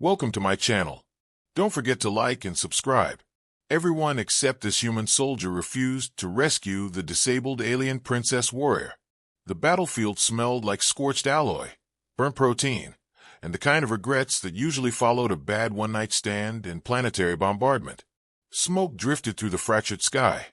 Welcome to my channel. Don't forget to like and subscribe. Everyone except this human soldier refused to rescue the disabled alien princess warrior. The battlefield smelled like scorched alloy, burnt protein, and the kind of regrets that usually followed a bad one-night stand and planetary bombardment. Smoke drifted through the fractured sky,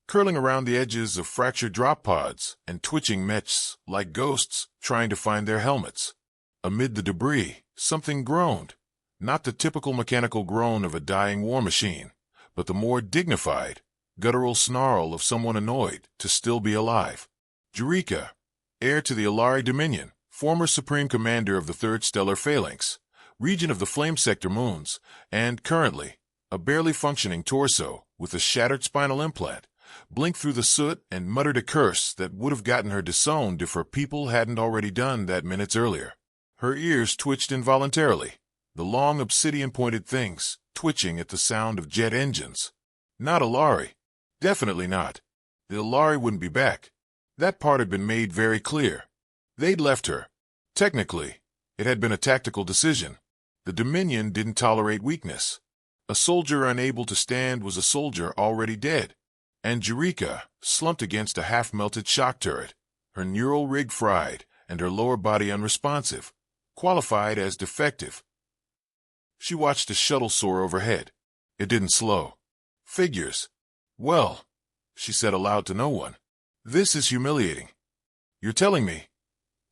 curling around the edges of fractured drop pods and twitching mechs like ghosts trying to find their helmets. Amid the debris, something groaned, not the typical mechanical groan of a dying war machine, but the more dignified, guttural snarl of someone annoyed to still be alive. Jorika, heir to the Alari Dominion, former Supreme Commander of the 3rd Stellar Phalanx, region of the Flame Sector moons, and, currently, a barely functioning torso with a shattered spinal implant, blinked through the soot and muttered a curse that would have gotten her disowned if her people hadn't already done that minutes earlier. Her ears twitched involuntarily, the long obsidian-pointed things twitching at the sound of jet engines. Not Alari. Definitely not. The Alari wouldn't be back. That part had been made very clear. They'd left her. Technically, it had been a tactical decision. The Dominion didn't tolerate weakness. A soldier unable to stand was a soldier already dead. And Jorika slumped against a half-melted shock turret, her neural rig fried and her lower body unresponsive, qualified as defective. She watched a shuttle soar overhead. It didn't slow. Figures. Well, she said aloud to no one. This is humiliating. You're telling me?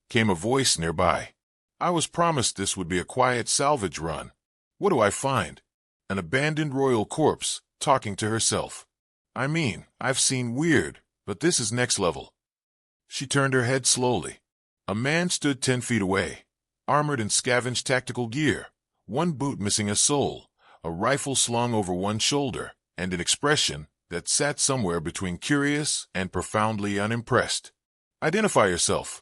Came a voice nearby. I was promised this would be a quiet salvage run. What do I find? An abandoned royal corpse talking to herself. I mean, I've seen weird, but this is next level. She turned her head slowly. A man stood 10 feet away, armored in scavenged tactical gear, one boot missing a sole, a rifle slung over one shoulder, and an expression that sat somewhere between curious and profoundly unimpressed. Identify yourself,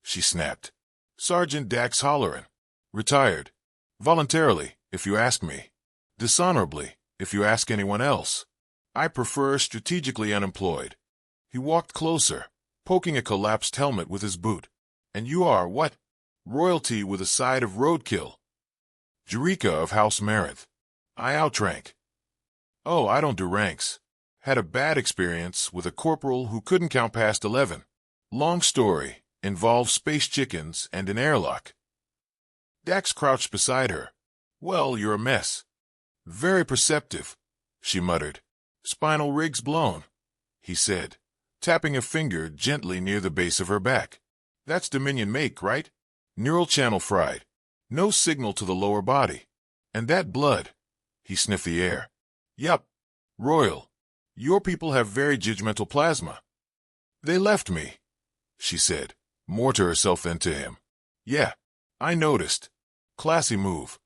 she snapped. Sergeant Dax Holleran. Retired. Voluntarily, if you ask me. Dishonorably, if you ask anyone else. I prefer strategically unemployed. He walked closer, poking a collapsed helmet with his boot. And you are what? Royalty with a side of roadkill. Jorika of House Marinth. I outrank. Oh, I don't do ranks. Had a bad experience with a corporal who couldn't count past 11. Long story. Involves space chickens and an airlock. Dax crouched beside her. Well, you're a mess. Very perceptive, she muttered. Spinal rig's blown, he said, tapping a finger gently near the base of her back. That's Dominion make, right? Neural channel fried. No signal to the lower body. And that blood. He sniffed the air. Yup. Royal. Your people have very judgmental plasma. They left me, she said, more to herself than to him. Yeah, I noticed. Classy move.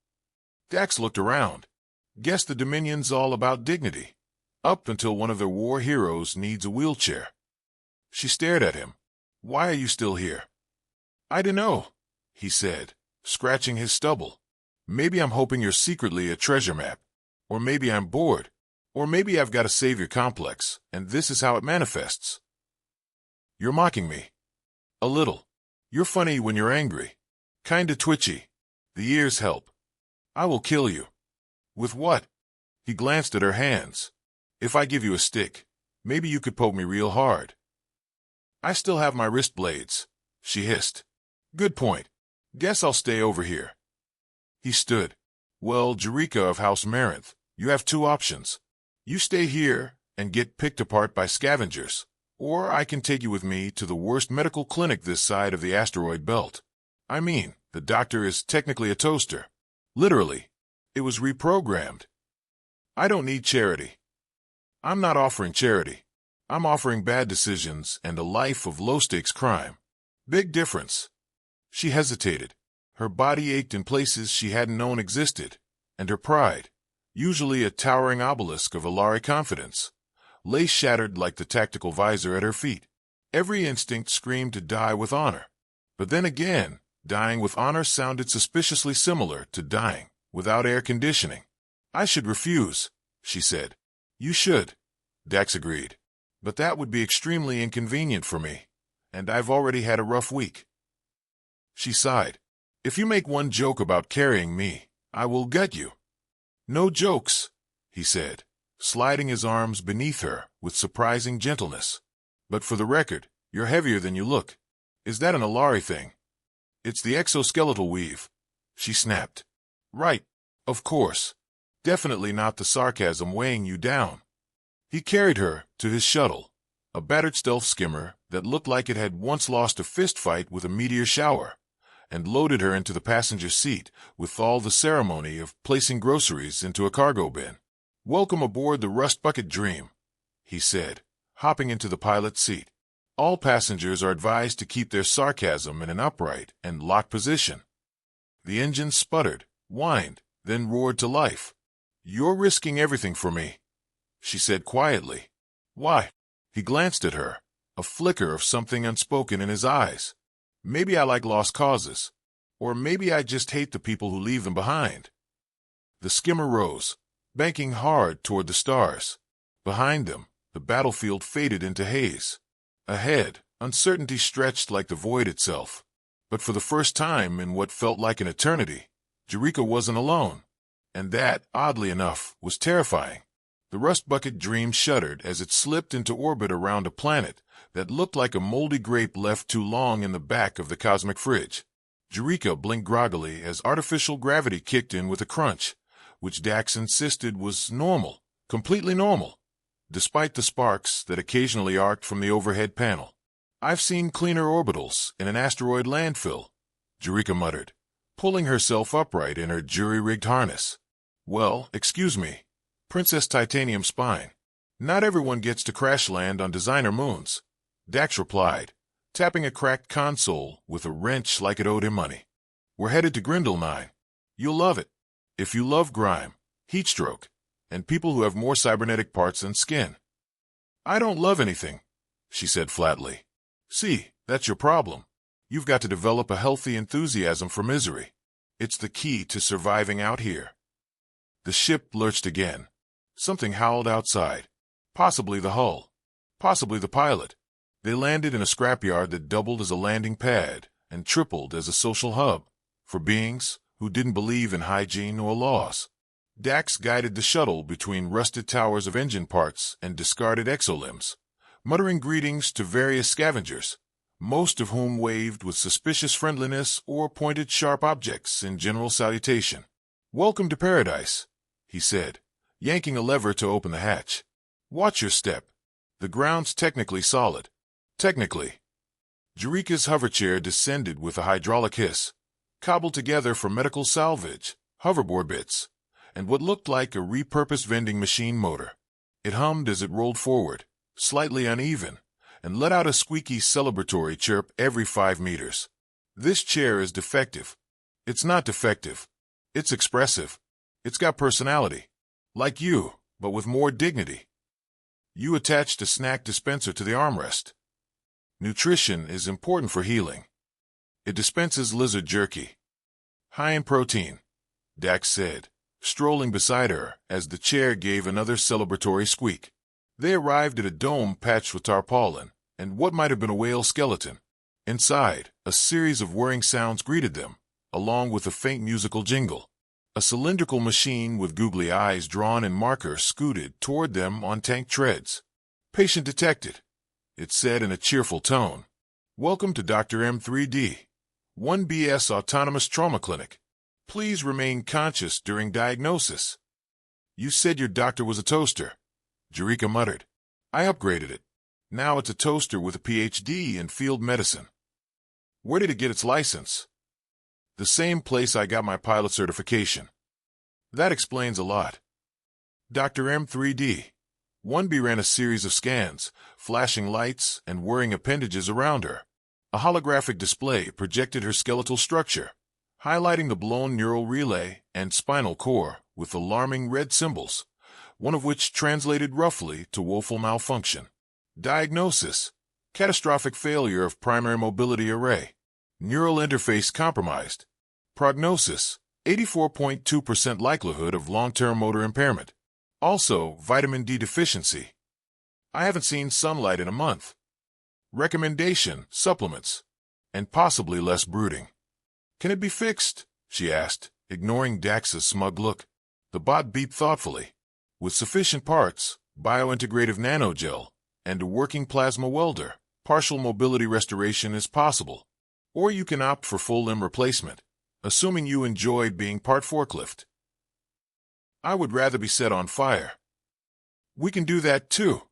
Dax looked around. Guess the Dominion's all about dignity. Up until one of their war heroes needs a wheelchair. She stared at him. Why are you still here? I dunno, he said, scratching his stubble. Maybe I'm hoping you're secretly a treasure map. Or maybe I'm bored. Or maybe I've got a savior complex, and this is how it manifests. You're mocking me. A little. You're funny when you're angry. Kinda twitchy. The ears help. I will kill you. With what? He glanced at her hands. If I give you a stick, maybe you could poke me real hard. I still have my wrist blades, she hissed. Good point. Guess I'll stay over here. He stood. Well, Jorika of House Marinth, you have two options. You stay here and get picked apart by scavengers, or I can take you with me to the worst medical clinic this side of the asteroid belt. I mean, the doctor is technically a toaster. Literally. It was reprogrammed. I don't need charity. I'm not offering charity. I'm offering bad decisions and a life of low-stakes crime. Big difference. She hesitated. Her body ached in places she hadn't known existed, and her pride, usually a towering obelisk of Alari confidence, lay shattered like the tactical visor at her feet. Every instinct screamed to die with honor. But then again, dying with honor sounded suspiciously similar to dying without air conditioning. I should refuse, she said. You should, Dax agreed. But that would be extremely inconvenient for me, and I've already had a rough week. She sighed. If you make one joke about carrying me, I will gut you. No jokes, he said, sliding his arms beneath her with surprising gentleness. But for the record, you're heavier than you look. Is that an Alari thing? It's the exoskeletal weave, she snapped. Right, of course. Definitely not the sarcasm weighing you down. He carried her to his shuttle, a battered stealth skimmer that looked like it had once lost a fistfight with a meteor shower, and loaded her into the passenger seat with all the ceremony of placing groceries into a cargo bin. Welcome aboard the Rust Bucket Dream, he said, hopping into the pilot's seat. All passengers are advised to keep their sarcasm in an upright and locked position. The engine sputtered, whined, then roared to life. You're risking everything for me, she said quietly. Why? He glanced at her, a flicker of something unspoken in his eyes. Maybe I like lost causes. Or maybe I just hate the people who leave them behind. The skimmer rose, banking hard toward the stars. Behind them, the battlefield faded into haze. Ahead, uncertainty stretched like the void itself. But for the first time in what felt like an eternity, Jorika wasn't alone. And that, oddly enough, was terrifying. The Rust Bucket Dream shuddered as it slipped into orbit around a planet that looked like a moldy grape left too long in the back of the cosmic fridge. Jorika blinked groggily as artificial gravity kicked in with a crunch, which Dax insisted was normal, completely normal, despite the sparks that occasionally arced from the overhead panel. I've seen cleaner orbitals in an asteroid landfill, Jorika muttered, pulling herself upright in her jury-rigged harness. Well, excuse me, Princess Titanium Spine. Not everyone gets to crash land on designer moons, Dax replied, tapping a cracked console with a wrench like it owed him money. We're headed to Grindel 9. You'll love it. If you love grime, heatstroke, and people who have more cybernetic parts than skin. I don't love anything, she said flatly. See, that's your problem. You've got to develop a healthy enthusiasm for misery. It's the key to surviving out here. The ship lurched again. Something howled outside. Possibly the hull. Possibly the pilot. They landed in a scrapyard that doubled as a landing pad and tripled as a social hub for beings who didn't believe in hygiene or laws. Dax guided the shuttle between rusted towers of engine parts and discarded exolimbs, muttering greetings to various scavengers, most of whom waved with suspicious friendliness or pointed sharp objects in general salutation. Welcome to paradise, he said, yanking a lever to open the hatch. Watch your step. The ground's technically solid. Technically. Jorika's hoverchair descended with a hydraulic hiss, cobbled together for medical salvage, hoverboard bits, and what looked like a repurposed vending machine motor. It hummed as it rolled forward, slightly uneven, and let out a squeaky celebratory chirp every 5 meters. This chair is defective. It's not defective. It's expressive. It's got personality. Like you, but with more dignity. You attached a snack dispenser to the armrest. Nutrition is important for healing. It dispenses lizard jerky. High in protein, Dax said, strolling beside her as the chair gave another celebratory squeak. They arrived at a dome patched with tarpaulin and what might have been a whale skeleton. Inside, a series of whirring sounds greeted them, along with a faint musical jingle. A cylindrical machine with googly eyes drawn in marker scooted toward them on tank treads. Patient detected, it said in a cheerful tone. Welcome to Dr. M3D, 1BS Autonomous Trauma Clinic. Please remain conscious during diagnosis. You said your doctor was a toaster, Jorika muttered. I upgraded it. Now it's a toaster with a PhD in field medicine. Where did it get its license? The same place I got my pilot certification. That explains a lot. Dr. M3D. 1B ran a series of scans, flashing lights and whirring appendages around her. A holographic display projected her skeletal structure, highlighting the blown neural relay and spinal core with alarming red symbols, one of which translated roughly to woeful malfunction. Diagnosis: catastrophic failure of primary mobility array. Neural interface compromised. Prognosis: 84.2% likelihood of long-term motor impairment. Also, vitamin D deficiency. I haven't seen sunlight in a month. Recommendation: supplements. And possibly less brooding. Can it be fixed? She asked, Ignoring Dax's smug look, the bot beeped thoughtfully. With sufficient parts, biointegrative nanogel, and a working plasma welder, partial mobility restoration is possible. Or you can opt for full limb replacement, assuming you enjoy being part forklift. I would rather be set on fire. We can do that too,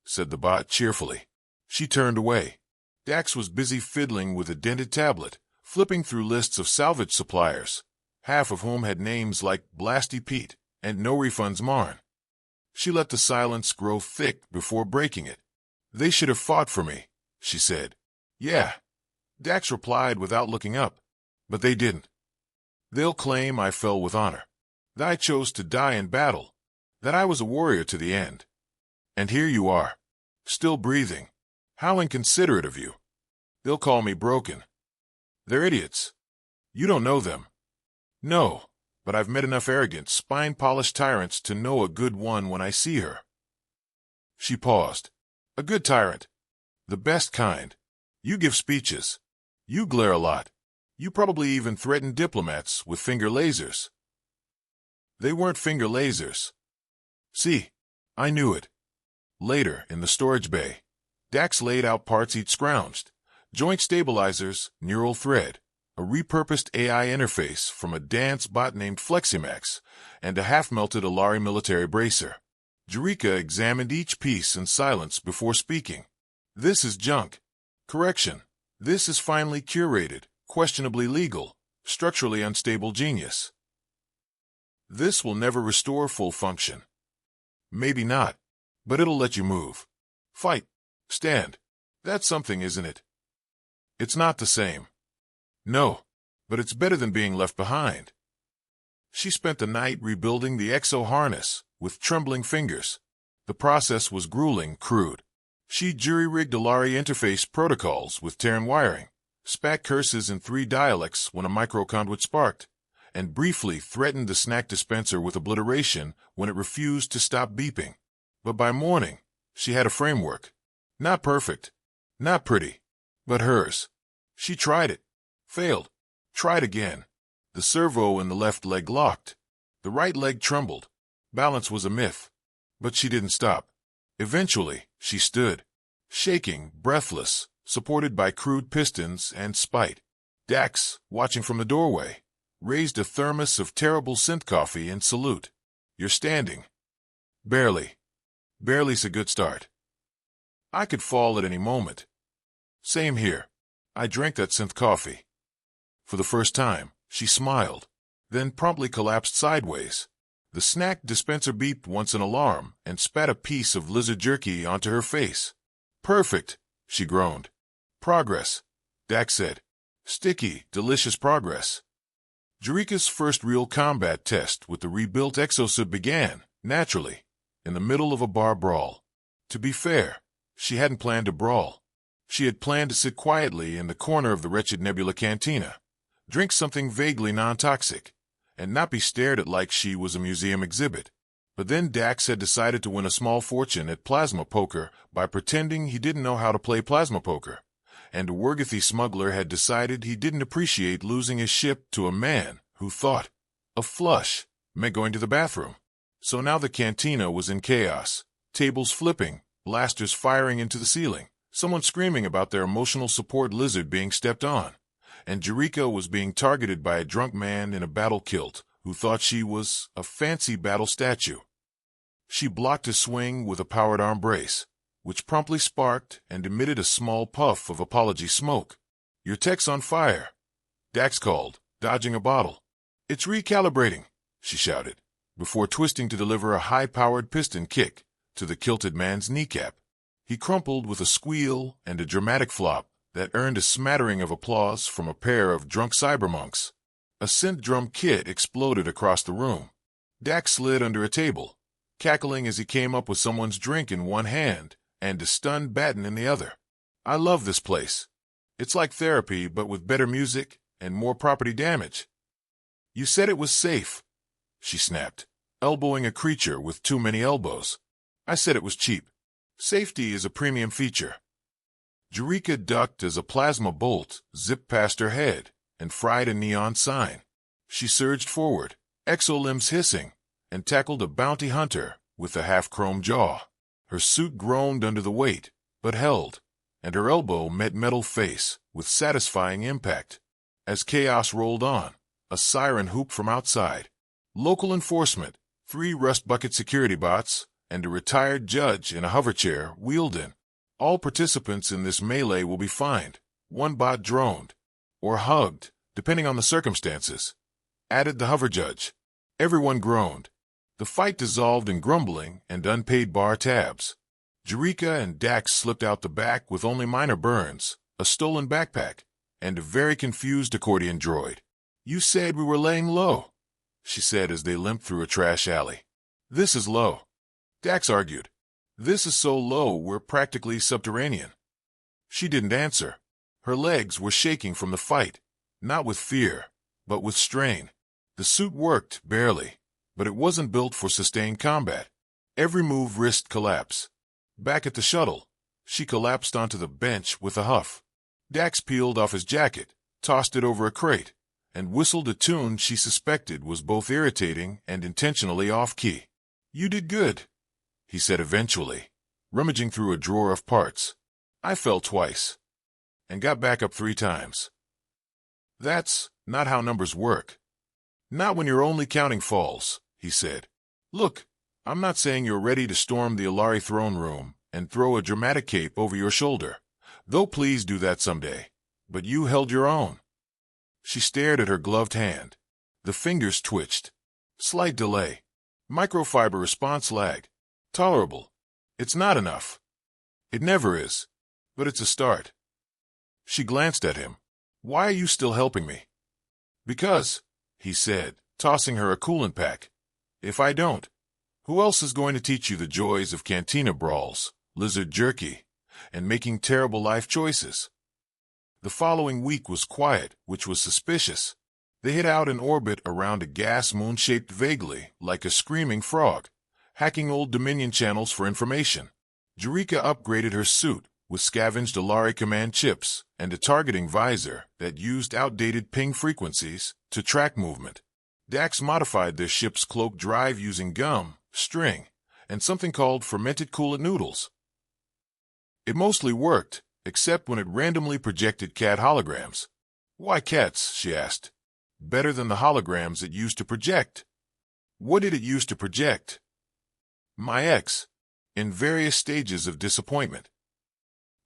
said the bot cheerfully. She turned away. Dax was busy fiddling with a dented tablet, flipping through lists of salvage suppliers, half of whom had names like Blasty Pete and No Refunds Marn. She let the silence grow thick before breaking it. They should have fought for me, she said. Yeah, Dax replied without looking up. But they didn't. They'll claim I fell with honor, that I chose to die in battle, that I was a warrior to the end. And here you are, still breathing. How inconsiderate of you. They'll call me broken. They're idiots. You don't know them. No, but I've met enough arrogant, spine-polished tyrants to know a good one when I see her. She paused. A good tyrant. The best kind. You give speeches. You glare a lot. You probably even threaten diplomats with finger lasers. They weren't finger lasers. See, I knew it. Later, in the storage bay, Dax laid out parts he'd scrounged. Joint stabilizers, neural thread, a repurposed AI interface from a dance bot named Fleximax, and a half-melted Alari military bracer. Jorika examined each piece in silence before speaking. This is junk. Correction. This is finely curated, questionably legal, structurally unstable genius. This will never restore full function. Maybe not, but it'll let you move. Fight. Stand. That's something, isn't it? It's not the same. No, but it's better than being left behind. She spent the night rebuilding the exo harness with trembling fingers. The process was grueling, crude. She jury-rigged Alari interface protocols with Terran wiring, spat curses in 3 dialects when a microconduit sparked, and briefly threatened the snack dispenser with obliteration when it refused to stop beeping. But by morning, she had a framework. Not perfect, not pretty, but hers. She tried it, failed, tried again. The servo in the left leg locked. The right leg trembled. Balance was a myth. But she didn't stop. Eventually, she stood, shaking, breathless, supported by crude pistons and spite. Dax, watching from the doorway, raised a thermos of terrible synth coffee in salute. You're standing. Barely. Barely's a good start. I could fall at any moment. Same here. I drank that synth coffee. For the first time, she smiled, then promptly collapsed sideways. The snack dispenser beeped once an alarm and spat a piece of lizard jerky onto her face. Perfect, she groaned. Progress, Dax said. Sticky, delicious progress. Jorika's first real combat test with the rebuilt exosuit began, naturally, in the middle of a bar brawl. To be fair, she hadn't planned to brawl. She had planned to sit quietly in the corner of the wretched Nebula cantina, drink something vaguely non-toxic, and not be stared at like she was a museum exhibit. But then Dax had decided to win a small fortune at plasma poker by pretending he didn't know how to play plasma poker, and a Wurgathy smuggler had decided he didn't appreciate losing his ship to a man who thought a flush meant going to the bathroom. So now the cantina was in chaos, tables flipping, blasters firing into the ceiling, someone screaming about their emotional support lizard being stepped on, and Jorika was being targeted by a drunk man in a battle kilt who thought she was a fancy battle statue. She blocked his swing with a powered arm brace, which promptly sparked and emitted a small puff of apology smoke. Your tech's on fire, Dax called, dodging a bottle. It's recalibrating, she shouted, before twisting to deliver a high-powered piston kick to the kilted man's kneecap. He crumpled with a squeal and a dramatic flop that earned a smattering of applause from a pair of drunk cybermonks. A synth drum kit exploded across the room. Dax slid under a table, cackling as he came up with someone's drink in one hand and a stunned baton in the other. I love this place. It's like therapy, but with better music and more property damage. You said it was safe, she snapped, elbowing a creature with too many elbows. I said it was cheap. Safety is a premium feature. Jorika ducked as a plasma bolt zipped past her head and fried a neon sign. She surged forward, exolimbs hissing, and tackled a bounty hunter with a half-chrome jaw. Her suit groaned under the weight, but held, and her elbow met metal face with satisfying impact. As chaos rolled on, a siren whooped from outside. Local enforcement, 3 rust bucket security bots, and a retired judge in a hoverchair wheeled in. All participants in this melee will be fined. 1 bot droned, or hugged, depending on the circumstances, added the hover judge. Everyone groaned. The fight dissolved in grumbling and unpaid bar tabs. Jorika and Dax slipped out the back with only minor burns, a stolen backpack, and a very confused accordion droid. "You said we were laying low," she said as they limped through a trash alley. "This is low," Dax argued. "This is so low we're practically subterranean." She didn't answer. Her legs were shaking from the fight, not with fear, but with strain. The suit worked, barely, but it wasn't built for sustained combat. Every move risked collapse. Back at the shuttle, she collapsed onto the bench with a huff. Dax peeled off his jacket, tossed it over a crate, and whistled a tune she suspected was both irritating and intentionally off-key. "You did good," he said eventually, rummaging through a drawer of parts. "I fell twice, and got back up 3 times. That's not how numbers work. Not when you're only counting falls," he said. "Look, I'm not saying you're ready to storm the Ilari throne room and throw a dramatic cape over your shoulder, though please do that someday. But you held your own." She stared at her gloved hand. The fingers twitched. Slight delay. Microfiber response lag. Tolerable. It's not enough. It never is. But it's a start. She glanced at him. "Why are you still helping me?" "Because," he said, tossing her a coolant pack. "If I don't, who else is going to teach you the joys of cantina brawls, lizard jerky, and making terrible life choices?" The following week was quiet, which was suspicious. They hit out in orbit around a gas moon shaped vaguely like a screaming frog, hacking old Dominion channels for information. Jorika upgraded her suit with scavenged Ilari command chips and a targeting visor that used outdated ping frequencies to track movement. Dax modified their ship's cloak drive using gum, string, and something called fermented coolant noodles. It mostly worked, except when it randomly projected cat holograms. "Why cats?" she asked. "Better than the holograms it used to project." "What did it used to project?" "My ex, in various stages of disappointment."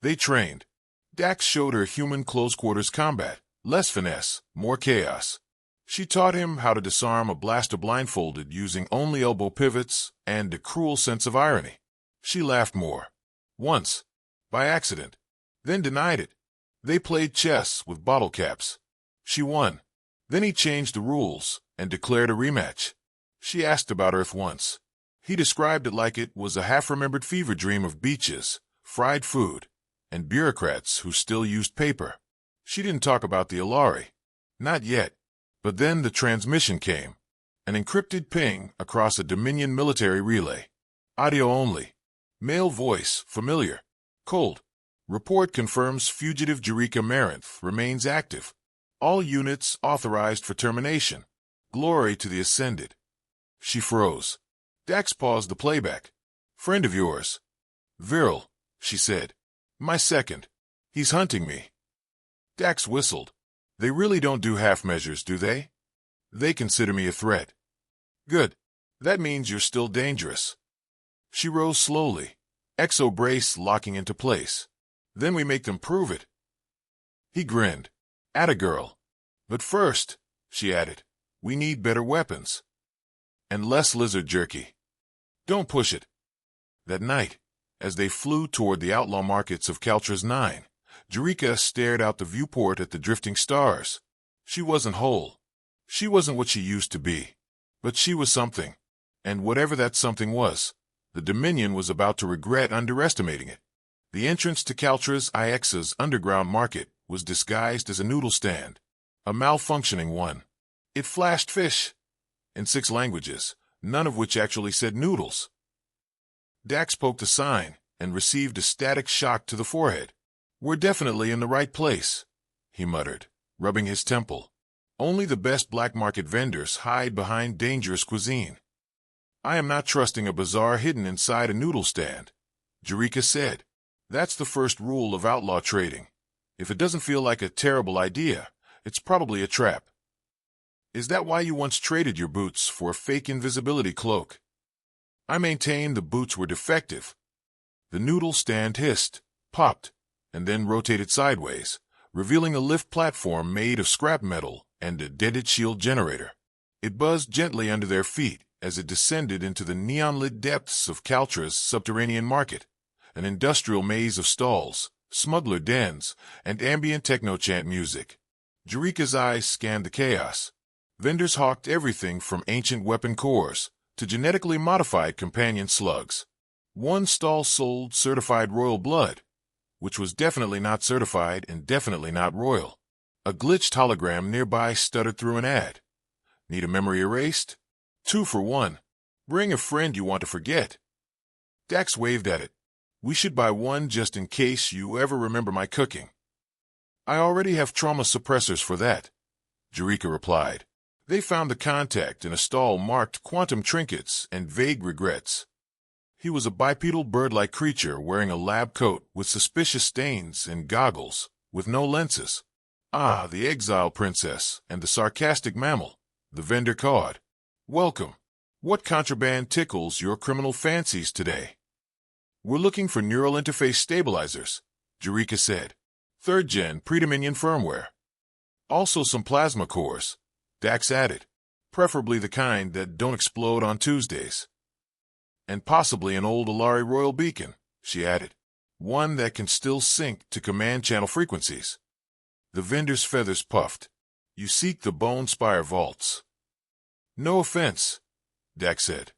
They trained. Dax showed her human close-quarters combat, less finesse, more chaos. She taught him how to disarm a blaster blindfolded using only elbow pivots and a cruel sense of irony. She laughed more. Once, by accident, then denied it. They played chess with bottle caps. She won. Then he changed the rules and declared a rematch. She asked about Earth once. He described it like it was a half-remembered fever dream of beaches, fried food, and bureaucrats who still used paper. She didn't talk about the Ilari. Not yet. But then the transmission came. An encrypted ping across a Dominion military relay. Audio only. Male voice, familiar. Cold. Report confirms fugitive Jorika Marinth remains active. All units authorized for termination. Glory to the Ascended. She froze. Dax paused the playback. "Friend of yours." "Viral," she said. "My second. He's hunting me." Dax whistled. "They really don't do half measures, do they?" "They consider me a threat." "Good. That means you're still dangerous." She rose slowly, exo brace locking into place. "Then we make them prove it." He grinned. "Atta girl. But first," she added, "we need better weapons. And less lizard jerky. Don't push it." That night, as they flew toward the outlaw markets of Caltras 9, Jorika stared out the viewport at the drifting stars. She wasn't whole. She wasn't what she used to be. But she was something. And whatever that something was, the Dominion was about to regret underestimating it. The entrance to Caltras IX's underground market was disguised as a noodle stand. A malfunctioning one. It flashed fish. In 6 languages, none of which actually said noodles. Dax poked a sign and received a static shock to the forehead. "We're definitely in the right place," he muttered, rubbing his temple. Only the best black market vendors hide behind dangerous cuisine. I am not trusting a bazaar hidden inside a noodle stand, Jorika said. That's the first rule of outlaw trading. If it doesn't feel like a terrible idea, it's probably a trap. Is that why you once traded your boots for a fake invisibility cloak? I maintain the boots were defective. The noodle stand hissed, popped, and then rotated sideways, revealing a lift platform made of scrap metal and a dented shield generator. It buzzed gently under their feet as it descended into the neon-lit depths of Kaltra's subterranean market, an industrial maze of stalls, smuggler dens, and ambient techno-chant music. Jorika's eyes scanned the chaos. Vendors hawked everything from ancient weapon cores to genetically modified companion slugs. One stall sold certified royal blood, which was definitely not certified and definitely not royal. A glitched hologram nearby stuttered through an ad. Need a memory erased? 2 for 1. Bring a friend you want to forget. Dax waved at it. We should buy one just in case you ever remember my cooking. I already have trauma suppressors for that, Jorika replied. They found the contact in a stall marked quantum trinkets and vague regrets. He was a bipedal bird-like creature wearing a lab coat with suspicious stains and goggles, with no lenses. Ah, the exile princess and the sarcastic mammal, the vendor cawed. Welcome. What contraband tickles your criminal fancies today? We're looking for neural interface stabilizers, Jorika said. 3rd-gen predominion firmware. Also some plasma cores, Dax added. Preferably the kind that don't explode on Tuesdays. And possibly an old Alari Royal beacon, she added. One that can still sync to command channel frequencies. The vendor's feathers puffed. You seek the Bone Spire vaults. No offense, Dax said,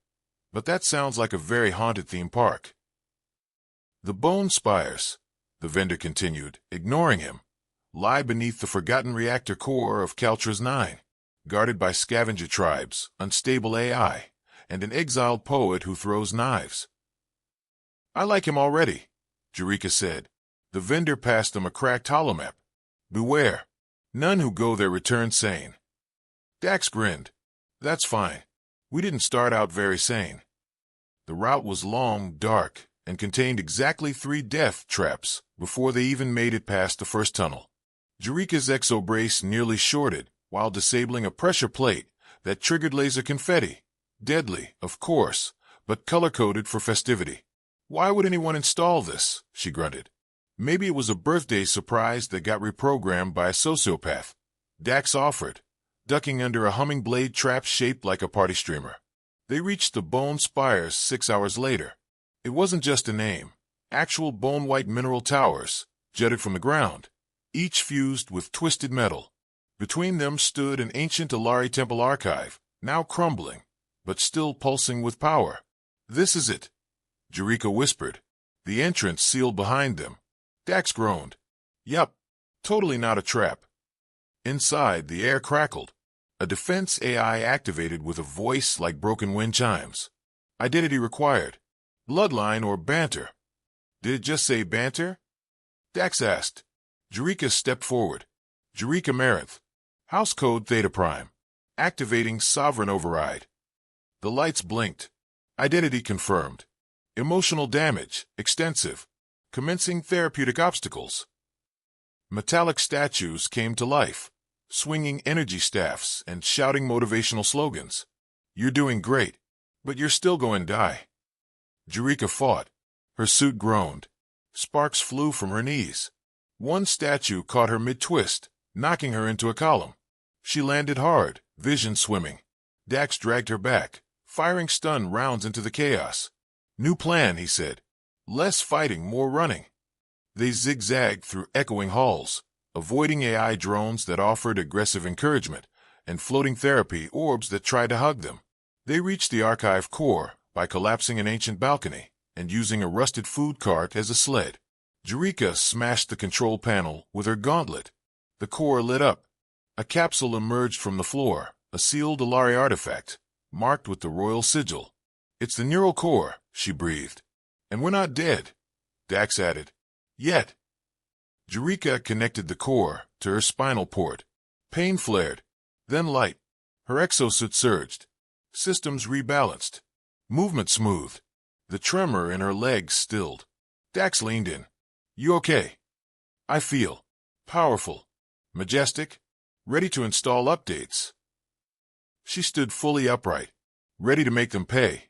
but that sounds like a very haunted theme park. The Bone Spires, the vendor continued, ignoring him, lie beneath the forgotten reactor core of Kaltra's 9, guarded by scavenger tribes, unstable AI, and an exiled poet who throws knives. I like him already, Jorika said. The vendor passed them a cracked holomap. Beware. None who go there return sane. Dax grinned. That's fine. We didn't start out very sane. The route was long, dark, and contained exactly 3 death traps before they even made it past the first tunnel. Jorika's exobrace nearly shorted while disabling a pressure plate that triggered laser confetti. Deadly, of course, but color-coded for festivity. Why would anyone install this? She grunted. Maybe it was a birthday surprise that got reprogrammed by a sociopath. Dax offered, ducking under a humming blade trap shaped like a party streamer. They reached the Bone Spires 6 hours later. It wasn't just a name. Actual bone-white mineral towers jutted from the ground, each fused with twisted metal. Between them stood an ancient Alari temple archive, now crumbling, but still pulsing with power. This is it, Jorika whispered. The entrance sealed behind them. Dax groaned. Yup, totally not a trap. Inside, the air crackled. A defense AI activated with a voice like broken wind chimes. Identity required. Bloodline or banter? Did it just say banter? Dax asked. Jorika stepped forward. Jorika Marinth. House code Theta Prime. Activating sovereign override. The lights blinked. Identity confirmed. Emotional damage, extensive. Commencing therapeutic obstacles. Metallic statues came to life, swinging energy staffs and shouting motivational slogans. You're doing great, but you're still going to die. Jorika fought. Her suit groaned. Sparks flew from her knees. One statue caught her mid-twist, knocking her into a column. She landed hard, vision swimming. Dax dragged her back, firing stun rounds into the chaos. New plan, he said. Less fighting, more running. They zigzagged through echoing halls, avoiding AI drones that offered aggressive encouragement and floating therapy orbs that tried to hug them. They reached the archive core by collapsing an ancient balcony and using a rusted food cart as a sled. Jorika smashed the control panel with her gauntlet. The core lit up. A capsule emerged from the floor, a sealed Alari artifact, marked with the royal sigil. It's the neural core, she breathed. And we're not dead, Dax added. Yet. Jorika connected the core to her spinal port. Pain flared. Then light. Her exosuit surged. Systems rebalanced. Movement smoothed. The tremor in her legs stilled. Dax leaned in. You okay? I feel powerful, majestic, ready to install updates. She stood fully upright, ready to make them pay.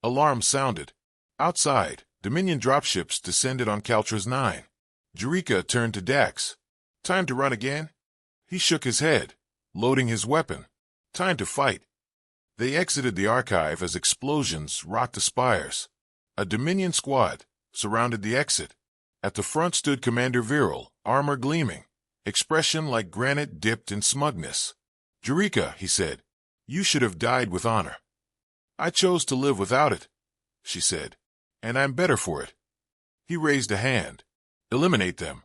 Alarm sounded. Outside, Dominion dropships descended on Caltra's 9. Jorika turned to Dax. Time to run again? He shook his head, loading his weapon. Time to fight. They exited the archive as explosions rocked the spires. A Dominion squad surrounded the exit. At the front stood Commander Viral, armor gleaming, expression like granite dipped in smugness. Jorika, he said, you should have died with honor. I chose to live without it, she said, and I'm better for it. He raised a hand. Eliminate them.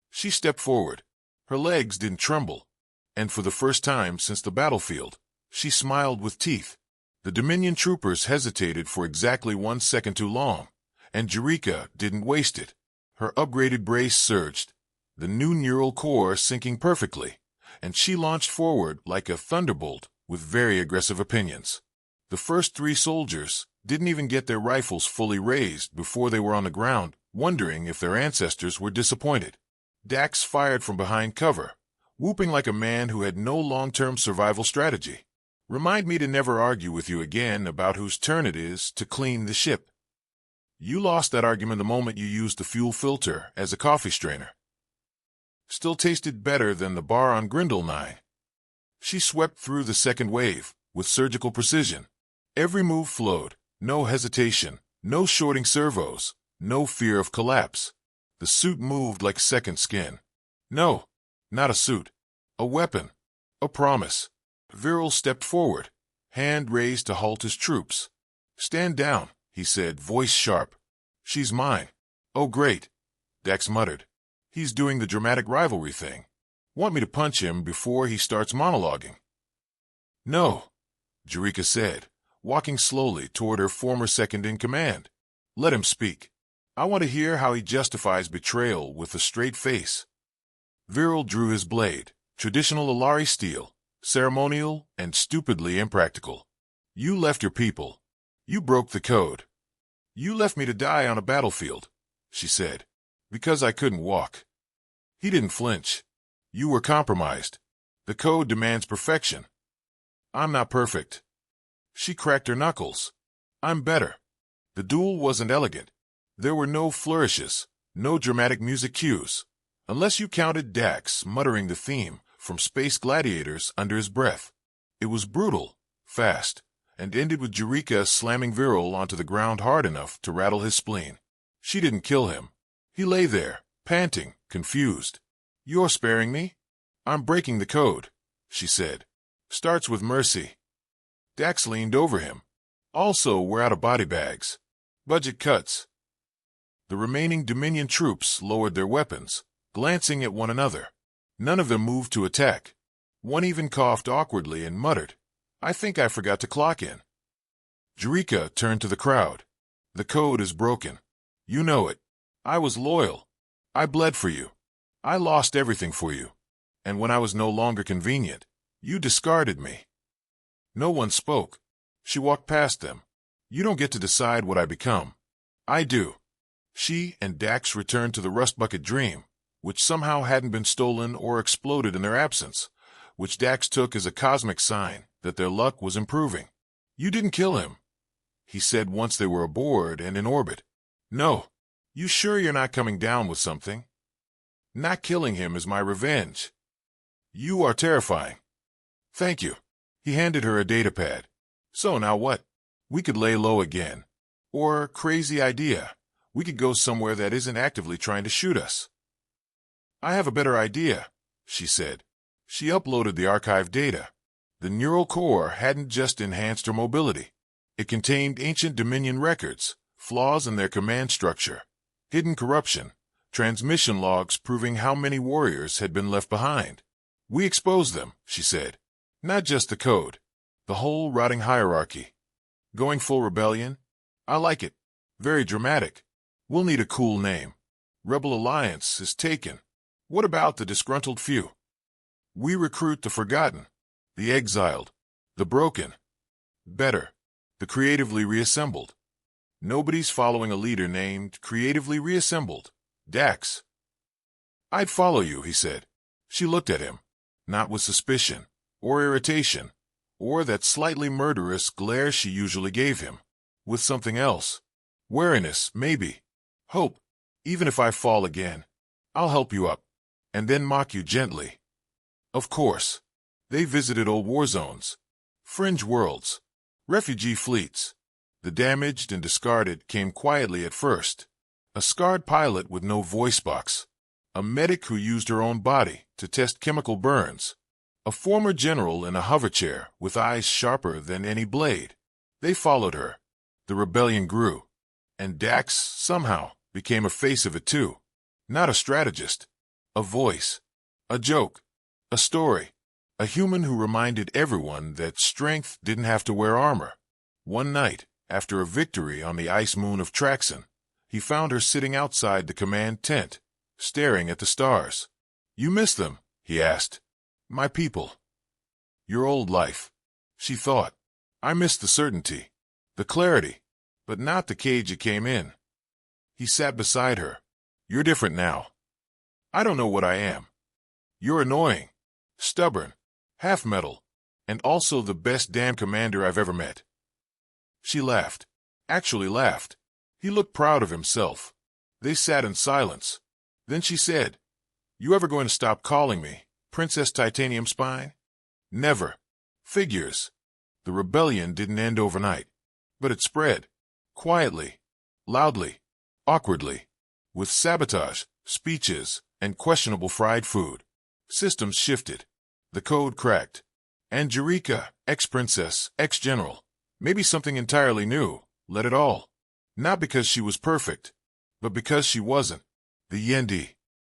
She stepped forward. Her legs didn't tremble, and for the first time since the battlefield, she smiled with teeth. The Dominion troopers hesitated for exactly 1 second too long, and Jorika didn't waste it. Her upgraded brace surged, the new neural core syncing perfectly, and she launched forward like a thunderbolt with very aggressive opinions. The first 3 soldiers didn't even get their rifles fully raised before they were on the ground, wondering if their ancestors were disappointed. Dax fired from behind cover, whooping like a man who had no long-term survival strategy. Remind me to never argue with you again about whose turn it is to clean the ship. You lost that argument the moment you used the fuel filter as a coffee strainer. Still tasted better than the bar on Grindel 9. She swept through the second wave with surgical precision. Every move flowed, no hesitation, no shorting servos, no fear of collapse. The suit moved like second skin. No, not a suit. A weapon. A promise. Viral stepped forward, hand raised to halt his troops. Stand down, he said, voice sharp. She's mine. Oh, great, Dax muttered. He's doing the dramatic rivalry thing. Want me to punch him before he starts monologuing? No, Jorika said, walking slowly toward her former second-in-command. Let him speak. I want to hear how he justifies betrayal with a straight face. Viral drew his blade, traditional Alari steel, ceremonial and stupidly impractical. You left your people. You broke the code. You left me to die on a battlefield, she said, because I couldn't walk. He didn't flinch. You were compromised. The code demands perfection. I'm not perfect. She cracked her knuckles. I'm better. The duel wasn't elegant. There were no flourishes, no dramatic music cues, unless you counted Dax muttering the theme from Space Gladiators under his breath. It was brutal, fast, and ended with Jorika slamming Viral onto the ground hard enough to rattle his spleen. She didn't kill him. He lay there, panting, confused. You're sparing me? I'm breaking the code, she said. Starts with mercy. Dax leaned over him. Also, we're out of body bags. Budget cuts. The remaining Dominion troops lowered their weapons, glancing at one another. None of them moved to attack. One even coughed awkwardly and muttered, I think I forgot to clock in. Jorika turned to the crowd. The code is broken. You know it. I was loyal. I bled for you. I lost everything for you. And when I was no longer convenient, you discarded me. No one spoke. She walked past them. You don't get to decide what I become. I do. She and Dax returned to the Rust Bucket dream, which somehow hadn't been stolen or exploded in their absence, which Dax took as a cosmic sign that their luck was improving. You didn't kill him, he said once they were aboard and in orbit. No. You sure you're not coming down with something? Not killing him is my revenge. You are terrifying. Thank you. He handed her a datapad. So now what? We could lay low again. Or, crazy idea, we could go somewhere that isn't actively trying to shoot us. I have a better idea, she said. She uploaded the archive data. The neural core hadn't just enhanced her mobility. It contained ancient Dominion records, flaws in their command structure, hidden corruption, transmission logs proving how many warriors had been left behind. We exposed them, she said. Not just the code. The whole rotting hierarchy. Going full rebellion? I like it. Very dramatic. We'll need a cool name. Rebel Alliance is taken. What about the disgruntled few? We recruit the forgotten. the exiled, the broken. Better, the creatively reassembled. Nobody's following a leader named creatively reassembled. Dax. I'd follow you, he said. She looked at him, not with suspicion, or irritation, or that slightly murderous glare she usually gave him. With something else. Wariness, maybe. Hope. Even if I fall again, I'll help you up, and then mock you gently. Of course. They visited old war zones, fringe worlds, refugee fleets. The damaged and discarded came quietly at first. A scarred pilot with no voice box. A medic who used her own body to test chemical burns. A former general in a hoverchair with eyes sharper than any blade. They followed her. The rebellion grew. And Dax, somehow, became a face of it too. Not a strategist. A voice. A joke. A story. A human who reminded everyone that strength didn't have to wear armor. One night, after a victory on the ice moon of Traxon, he found her sitting outside the command tent, staring at the stars. You miss them? He asked. My people. Your old life. She thought. I miss the certainty, the clarity, but not the cage it came in. He sat beside her. You're different now. I don't know what I am. You're annoying, stubborn, half-metal, and also the best damn commander I've ever met. She laughed. Actually laughed. He looked proud of himself. They sat in silence. Then she said, You ever going to stop calling me Princess Titanium Spine? Never. Figures. The rebellion didn't end overnight, but it spread. Quietly, loudly, awkwardly, with sabotage, speeches, and questionable fried food. Systems shifted. The code cracked. And Jorika, ex-princess, ex-general, maybe something entirely new, led it all. Not because she was perfect, but because she wasn't. The Yendi.